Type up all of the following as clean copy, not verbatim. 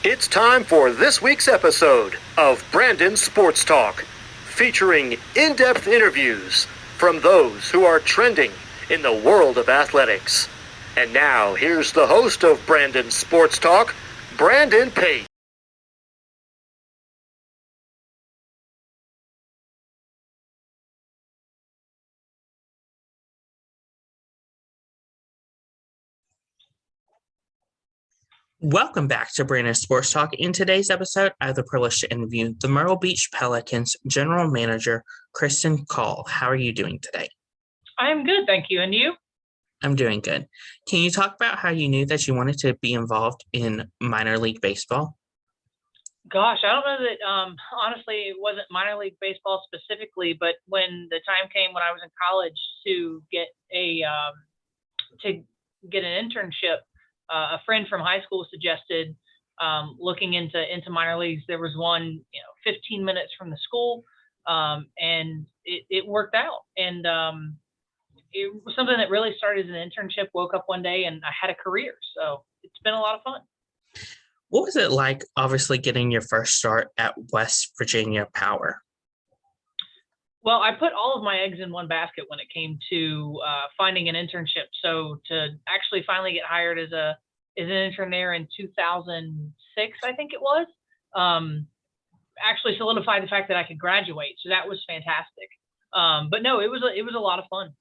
It's time for this week's episode of Brandon Sports Talk, featuring in-depth interviews from those who are trending in the world of athletics. And now, here's the host of Brandon Sports Talk, Brandon Pate. Welcome back to Brandon Sports Talk. In today's episode, I have the privilege to interview the Myrtle Beach Pelicans General Manager, Kristin. How are you doing today? I'm good, thank you. And you? I'm doing good. Can you talk about how you knew that you wanted to be involved in minor league baseball? Gosh, I don't know that, honestly, it wasn't minor league baseball specifically, but when the time came when I was in college to get an internship, a friend from high school suggested looking into minor leagues. There was one, 15 minutes from the school, and it worked out. And it was something that really started as an internship. Woke up one day and I had a career. So it's been a lot of fun. What was it like, obviously, getting your first start at West Virginia Power? Well, I put all of my eggs in one basket when it came to finding an internship. So to actually finally get hired as an intern there in 2006, I think it was, actually solidified the fact that I could graduate. So that was fantastic. But no, it was a lot of fun.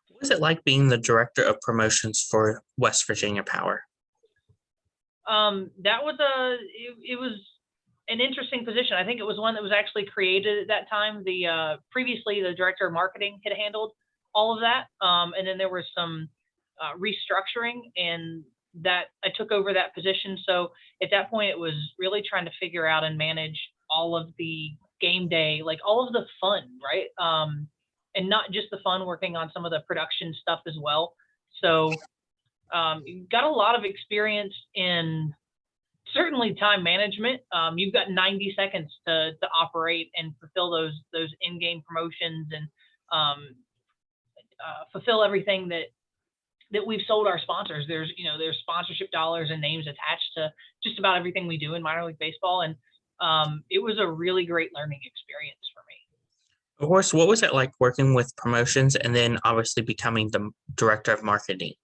What was it like being the director of promotions for West Virginia Power? It was an interesting position. I think it was one that was actually created at that time. Previously, the director of marketing had handled all of that. And then there was some restructuring, and that I took over that position. So at that point, it was really trying to figure out and manage all of the game day, like all of the fun, right? And not just the fun, working on some of the production stuff as well. So got a lot of experience in certainly time management. You've got 90 seconds to operate and fulfill those in-game promotions and fulfill everything that we've sold our sponsors. There's sponsorship dollars and names attached to just about everything we do in minor league baseball. And it was a really great learning experience for me. Of course, what was it like working with promotions and then obviously becoming the director of marketing?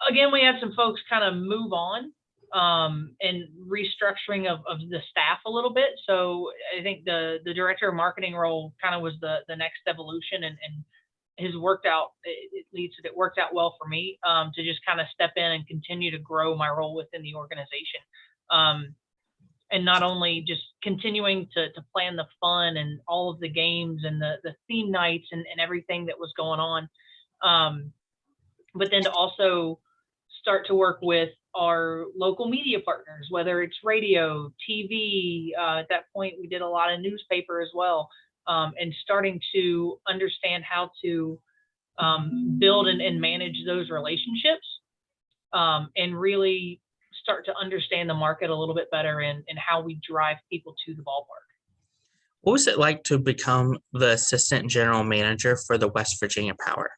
Again, we had some folks kind of move on and restructuring of the staff a little bit. So I think the director of marketing role kind of was the next evolution, and has worked out. It worked out well for me to just kind of step in and continue to grow my role within the organization. And not only just continuing to plan the fun and all of the games and the theme nights and everything that was going on, but then to also start to work with our local media partners, whether it's radio, TV. At that point, we did a lot of newspaper as well, and starting to understand how to build and manage those relationships, and really start to understand the market a little bit better and how we drive people to the ballpark. What was it like to become the assistant general manager for the West Virginia Power?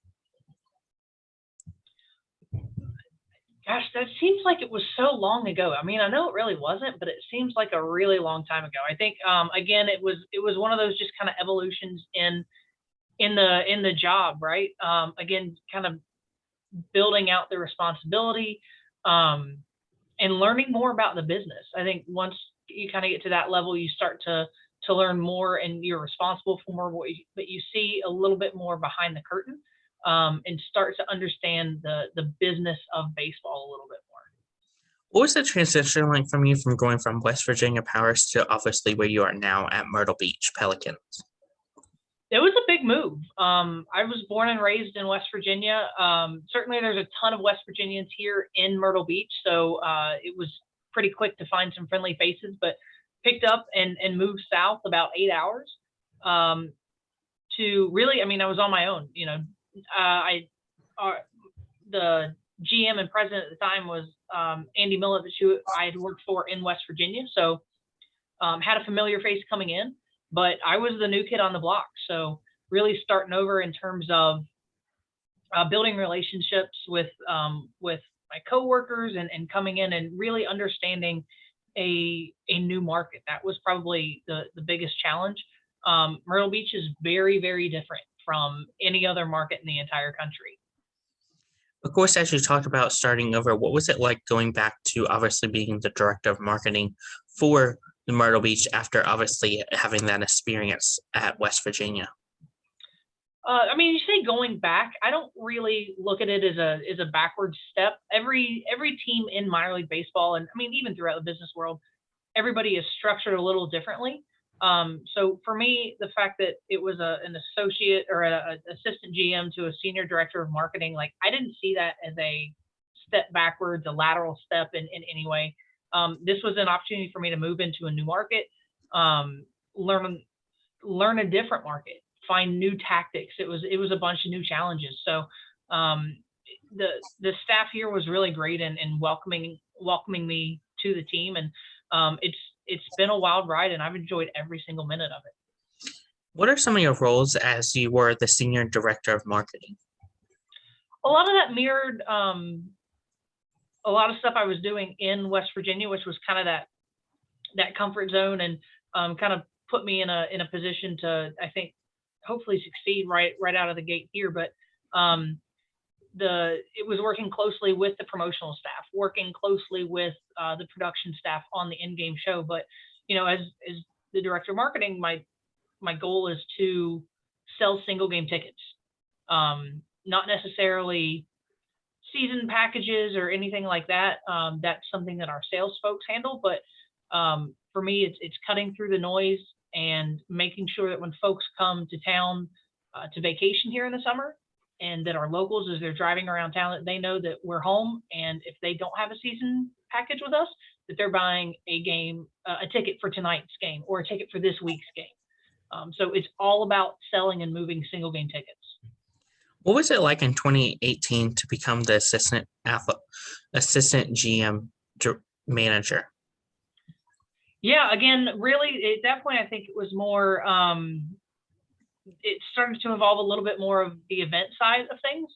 Gosh, that seems like it was so long ago. I mean, I know it really wasn't, but it seems like a really long time ago. I think, again, it was one of those just kind of evolutions in the job, right? Again, kind of building out the responsibility, and learning more about the business. I think once you kind of get to that level, you start to learn more, and you're responsible for more, but you see a little bit more behind the curtain, and start to understand the business of baseball a little bit more. What was the transition like from you from going from West Virginia Powers to obviously where you are now at Myrtle Beach Pelicans? It was a big move. I was born and raised in West Virginia. Certainly there's a ton of West Virginians here in Myrtle Beach, so it was pretty quick to find some friendly faces, but picked up and moved south about 8 hours to really, I mean, I was on my own. The GM and president at the time was Andy Milovich, who I had worked for in West Virginia. So had a familiar face coming in, but I was the new kid on the block. So really starting over in terms of building relationships with my coworkers and coming in and really understanding a new market. That was probably the biggest challenge. Myrtle Beach is very, very different from any other market in the entire country. Of course, as you talked about starting over, what was it like going back to obviously being the director of marketing for the Myrtle Beach after obviously having that experience at West Virginia? I mean, you say going back, I don't really look at it as a backward step. Every team in minor league baseball, and I mean even throughout the business world, everybody is structured a little differently. So for me, the fact that it was an associate or an assistant GM to a senior director of marketing, like I didn't see that as a step backwards, a lateral step in any way. This was an opportunity for me to move into a new market, learn a different market, find new tactics. It was a bunch of new challenges. So the staff here was really great in welcoming me to the team, and it's been a wild ride, and I've enjoyed every single minute of it. What are some of your roles as you were the senior director of marketing? A lot of that mirrored a lot of stuff I was doing in West Virginia, which was kind of that comfort zone, and kind of put me in a position to, I think, hopefully succeed right out of the gate here. But it was working closely with the promotional staff, working closely with the production staff on the in-game show. But as the director of marketing, my goal is to sell single game tickets, not necessarily season packages or anything like that. That's something that our sales folks handle. But for me, it's cutting through the noise and making sure that when folks come to town to vacation here in the summer, and that our locals, as they're driving around town, that they know that we're home. And if they don't have a season package with us, that they're buying a ticket for tonight's game or a ticket for this week's game. So it's all about selling and moving single game tickets. What was it like in 2018 to become the assistant GM manager? Yeah, again, really at that point, I think it was more, it started to involve a little bit more of the event side of things.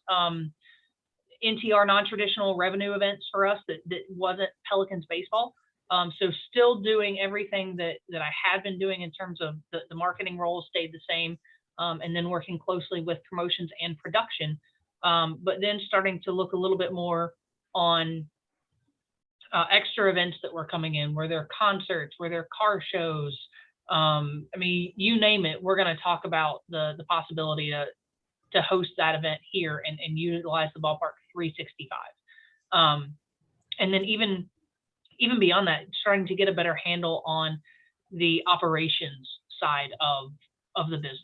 NTR, non-traditional revenue events for us that wasn't Pelicans baseball. So still doing everything that I had been doing in terms of the marketing role stayed the same, and then working closely with promotions and production. But then starting to look a little bit more on extra events that were coming in, where there are concerts, where there are car shows. I mean, you name it, we're going to talk about the possibility to host that event here and utilize the ballpark 365. And then even beyond that, starting to get a better handle on the operations side of the business.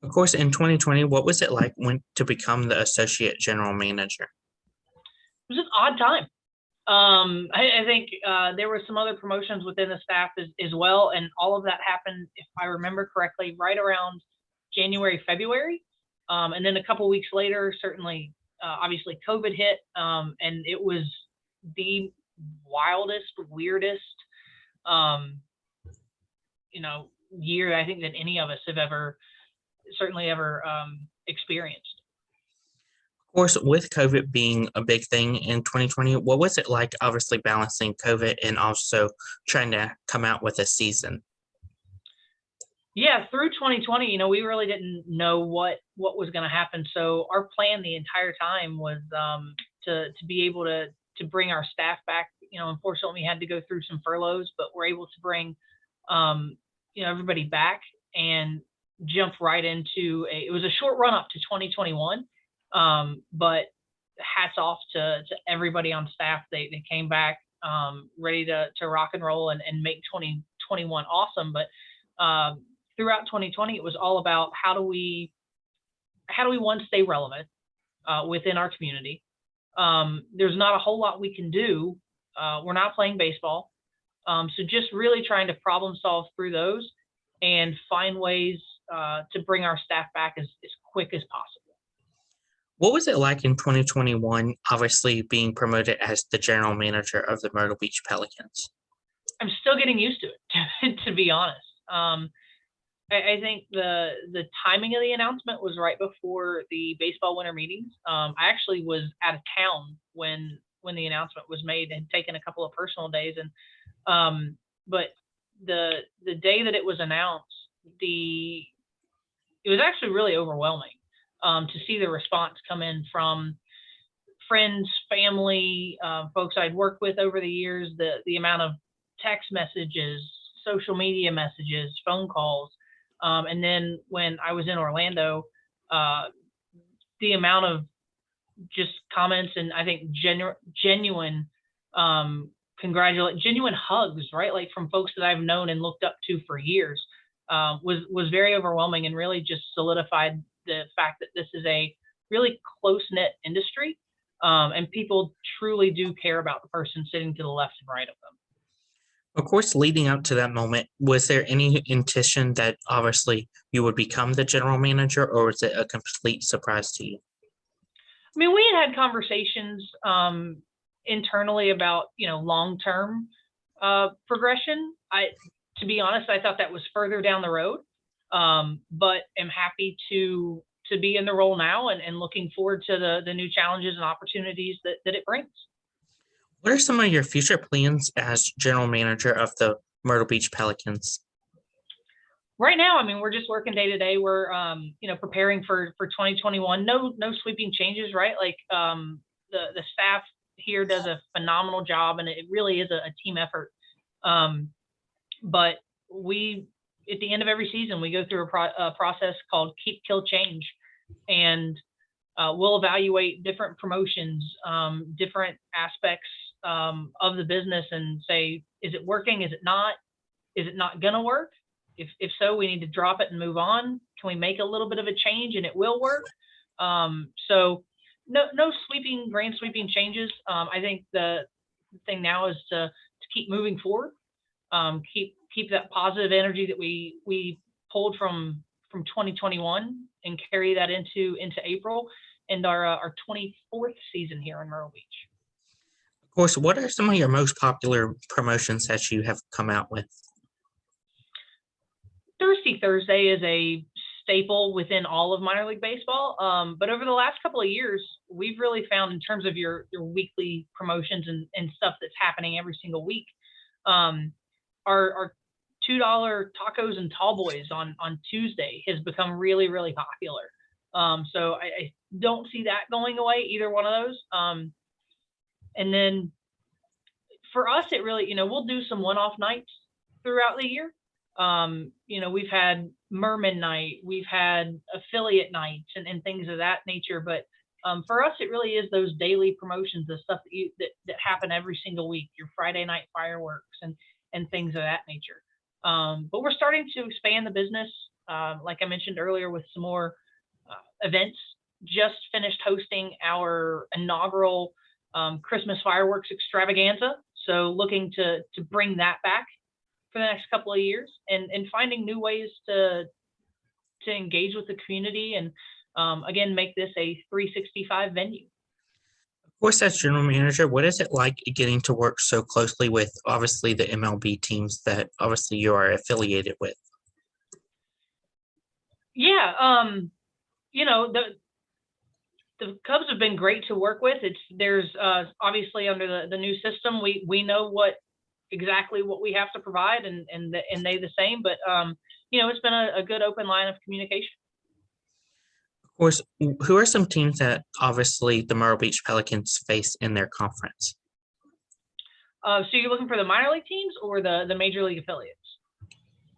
Of course, in 2020, what was it like to become the associate general manager? It was an odd time. I think there were some other promotions within the staff as well, and all of that happened, if I remember correctly, right around January, February. And then a couple of weeks later, certainly, obviously, COVID hit, and it was the wildest, weirdest, year I think that any of us have ever experienced. Of course, with COVID being a big thing in 2020, what was it like obviously balancing COVID and also trying to come out with a season? Yeah, through 2020, we really didn't know what was going to happen. So our plan the entire time was to be able to bring our staff back. Unfortunately, we had to go through some furloughs, but we're able to bring everybody back and jump right into it was a short run up to 2021. But hats off to everybody on staff. They came back ready to rock and roll and make 2021 awesome. But throughout 2020, it was all about how do we one, stay relevant within our community. There's not a whole lot we can do. We're not playing baseball. So just really trying to problem solve through those and find ways to bring our staff back as quick as possible. What was it like in 2021, obviously being promoted as the general manager of the Myrtle Beach Pelicans? I'm still getting used to it, to be honest. I think the timing of the announcement was right before the baseball winter meetings. I actually was out of town when the announcement was made, and taken a couple of personal days, and but the day that it was announced, it was actually really overwhelming to see the response come in from friends, family, folks I'd worked with over the years, the amount of text messages, social media messages, phone calls. And then when I was in Orlando, the amount of just comments, and I think genuine genuine hugs, right? Like from folks that I've known and looked up to for years, was very overwhelming, and really just solidified the fact that this is a really close-knit industry, and people truly do care about the person sitting to the left and right of them. Of course, leading up to that moment, was there any intention that obviously you would become the general manager, or was it a complete surprise to you? I mean, we had conversations internally about, long-term progression. To be honest, I thought that was further down the road, but am happy to be in the role now, and looking forward to the new challenges and opportunities that it brings. What are some of your future plans as general manager of the Myrtle Beach Pelicans? Right now, I mean, we're just working day to day. We're, preparing for 2021. No sweeping changes, right? Like the staff here does a phenomenal job, and it really is a team effort. But at the end of every season, we go through a process called Keep, Kill, Change, and we'll evaluate different promotions, different aspects of the business, and say, is it working? Is it not? Is it not going to work? If so, we need to drop it and move on. Can we make a little bit of a change and it will work? So no grand sweeping changes. I think the thing now is to keep moving forward, keep that positive energy that we pulled from 2021, and carry that into April and our 24th season here in Myrtle Beach. Of course, what are some of your most popular promotions that you have come out with? Thirsty Thursday is a staple within all of minor league baseball. But over the last couple of years, we've really found, in terms of your weekly promotions and stuff that's happening every single week, our $2 tacos and tall boys on Tuesday has become really, really popular. So I don't see that going away, either one of those. And then for us, it really, we'll do some one-off nights throughout the year. We've had Merman Night, we've had affiliate nights and things of that nature. But for us, it really is those daily promotions, the stuff that happen every single week, your Friday night fireworks and things of that nature. But we're starting to expand the business, like I mentioned earlier, with some more events. Just finished hosting our inaugural Christmas fireworks extravaganza. So looking to bring that back for the next couple of years, and finding new ways to engage with the community, and again, make this a 365 venue. Of course, as general manager, what is it like getting to work so closely with obviously the MLB teams that obviously you are affiliated with? Yeah, the Cubs have been great to work with. There's obviously, under the new system, we know exactly what we have to provide, and they the same. But it's been a good open line of communication. Of course, who are some teams that obviously the Myrtle Beach Pelicans face in their conference? So you're looking for the minor league teams or the major league affiliates?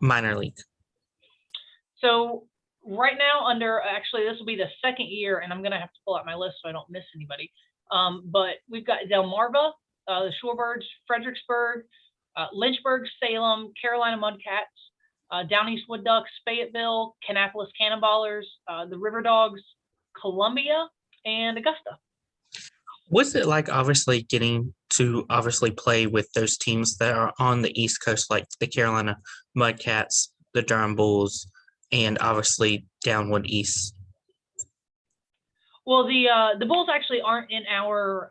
Minor league. So right now, actually, this will be the second year, and I'm going to have to pull out my list so I don't miss anybody. But we've got Delmarva, the Shorebirds, Fredericksburg, Lynchburg, Salem, Carolina Mudcats, Down East Wood Ducks, Fayetteville, Kannapolis Cannonballers, the River Dogs, Columbia, and Augusta. What's it like, obviously, getting to obviously play with those teams that are on the East Coast, like the Carolina Mudcats, the Durham Bulls, and obviously Downwood East? Well, the Bulls actually aren't in our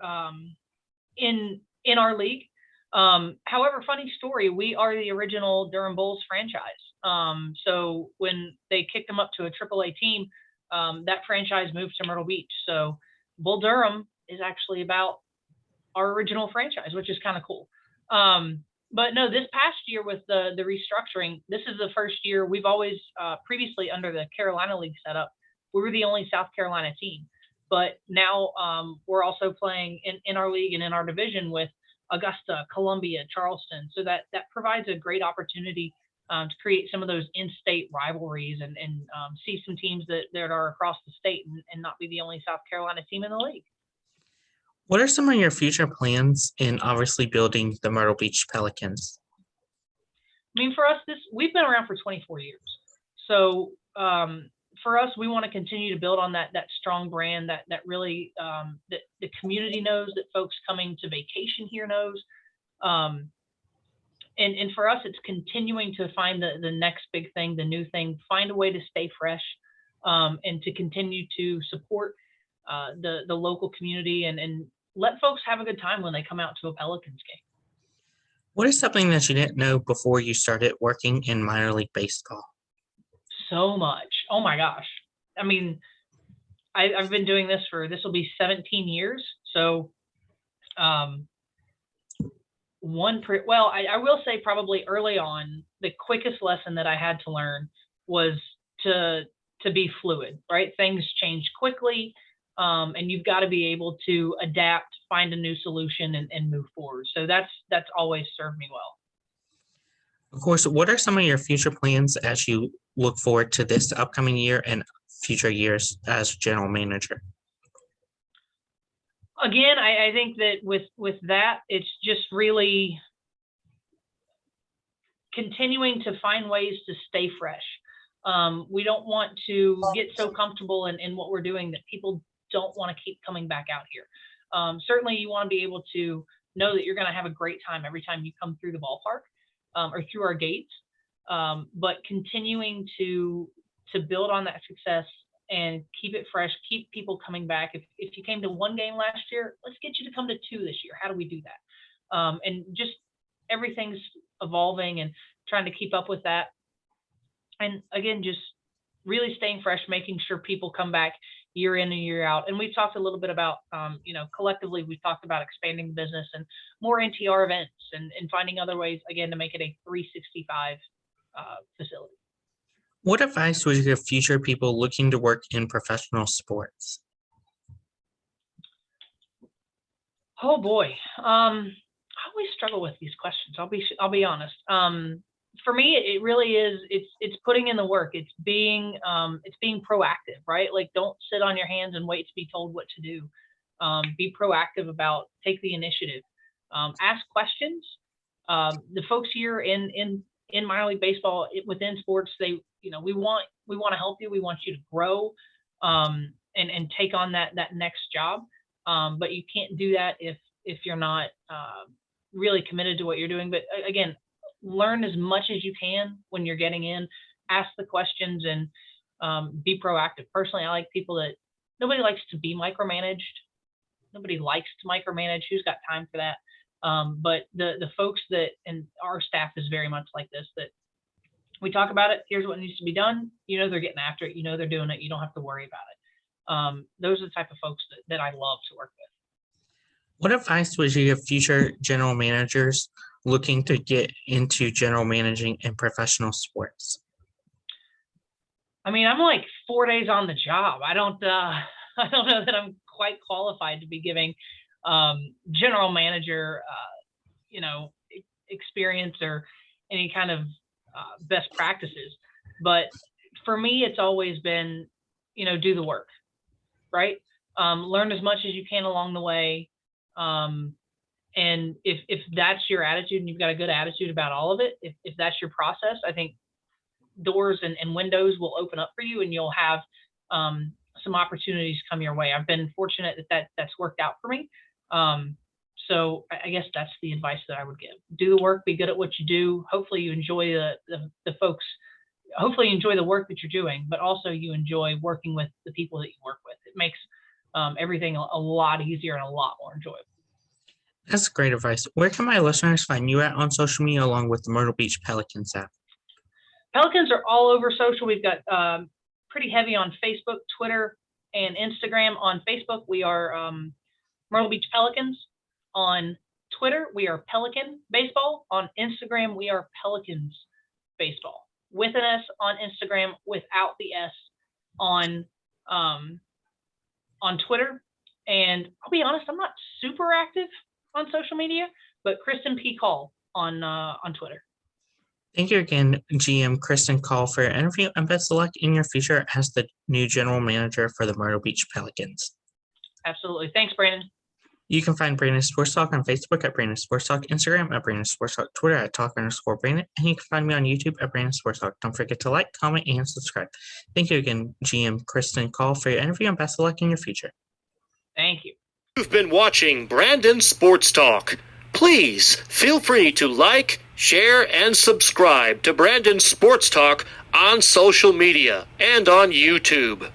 in our league. However, funny story, we are the original Durham Bulls franchise. So when they kicked him up to a AAA team, that franchise moved to Myrtle Beach. So Bull Durham is actually about our original franchise, which is kind of cool. But no, this past year with the restructuring, this is the first year. We've always previously under the Carolina League setup, we were the only South Carolina team. But now we're also playing in our league and in our division with Augusta, Columbia, Charleston. So that provides a great opportunity to create some of those in-state rivalries and see some teams that are across the state and not be the only South Carolina team in the league. What are some of your future plans in obviously building the Myrtle Beach Pelicans? I mean, for us, we've been around for 24 years. So for us, we want to continue to build on that strong brand that really that the community knows, that folks coming to vacation here knows. And for us, it's continuing to find the next big thing, the new thing, find a way to stay fresh and to continue to support the local community and let folks have a good time when they come out to a Pelicans game. What is something that you didn't know before you started working in minor league baseball? So much. Oh my gosh. I mean, I've been doing this will be 17 years. So I will say probably early on, the quickest lesson that I had to learn was to be fluid, right? Things change quickly. And you've got to be able to adapt, find a new solution, and move forward. So that's always served me well. Of course, what are some of your future plans as you look forward to this upcoming year and future years as general manager? Again, I think that with that, it's just really continuing to find ways to stay fresh. We don't want to get so comfortable in what we're doing that people don't want to keep coming back out here. Certainly you want to be able to know that you're going to have a great time every time you come through the ballpark or through our gates, but continuing to build on that success and keep it fresh, keep people coming back. If you came to one game last year, let's get you to come to 2 this year. How do we do that? And just everything's evolving and trying to keep up with that. And again, just really staying fresh, making sure people come back year in and year out. And we've talked a little bit about, collectively, we've talked about expanding the business and more NTR events and finding other ways, again, to make it a 365 facility. What advice would you give future people looking to work in professional sports? Oh boy, I always struggle with these questions. I'll be honest. For me, it really is. It's putting in the work. It's being proactive, right? Like, don't sit on your hands and wait to be told what to do. Be proactive take the initiative. Ask questions. The folks here in minor league baseball, within sports, we want to help you. We want you to grow and take on that next job. But you can't do that if you're not really committed to what you're doing. But again, learn as much as you can when you're getting in. Ask the questions and be proactive. Personally, I like people that nobody likes to be micromanaged. Nobody likes to micromanage. Who's got time for that? But the folks and our staff is very much like this, that we talk about it. Here's what needs to be done. They're getting after it. They're doing it. You don't have to worry about it. Those are the type of folks that I love to work with. What advice would you give future general managers looking to get into general managing in professional sports? I mean, I'm like 4 days on the job. I don't know that I'm quite qualified to be giving general manager, experience or any kind of best practices. But for me, it's always been, do the work, right? Learn as much as you can along the way. And if that's your attitude and you've got a good attitude about all of it, if that's your process, I think doors and windows will open up for you and you'll have some opportunities come your way. I've been fortunate that's worked out for me. So I guess that's the advice that I would give. Do the work, be good at what you do. Hopefully you enjoy the folks. Hopefully you enjoy the work that you're doing, but also you enjoy working with the people that you work with. It makes everything a lot easier and a lot more enjoyable. That's great advice. Where can my listeners find you at on social media along with the Myrtle Beach Pelicans app? Pelicans are all over social. We've got pretty heavy on Facebook, Twitter, and Instagram. On Facebook, we are Myrtle Beach Pelicans. On Twitter, we are Pelican Baseball. On Instagram, we are Pelicans Baseball. With an S on Instagram, without the S on Twitter. And I'll be honest, I'm not super active on social media, but Kristin P. Call on Twitter. Thank you again, GM Kristin Call, for your interview, and best of luck in your future as the new general manager for the Myrtle Beach Pelicans. Absolutely. Thanks, Brandon. You can find Brandon Sports Talk on Facebook at Brandon Sports Talk, Instagram at Brandon Sports Talk, Twitter at Talk_Brandon, and you can find me on YouTube at Brandon Sports Talk. Don't forget to like, comment, and subscribe. Thank you again, GM Kristin Call, for your interview, and best of luck in your future. Thank you. You've been watching Brandon Sports Talk. Please feel free to like, share, and subscribe to Brandon Sports Talk on social media and on YouTube.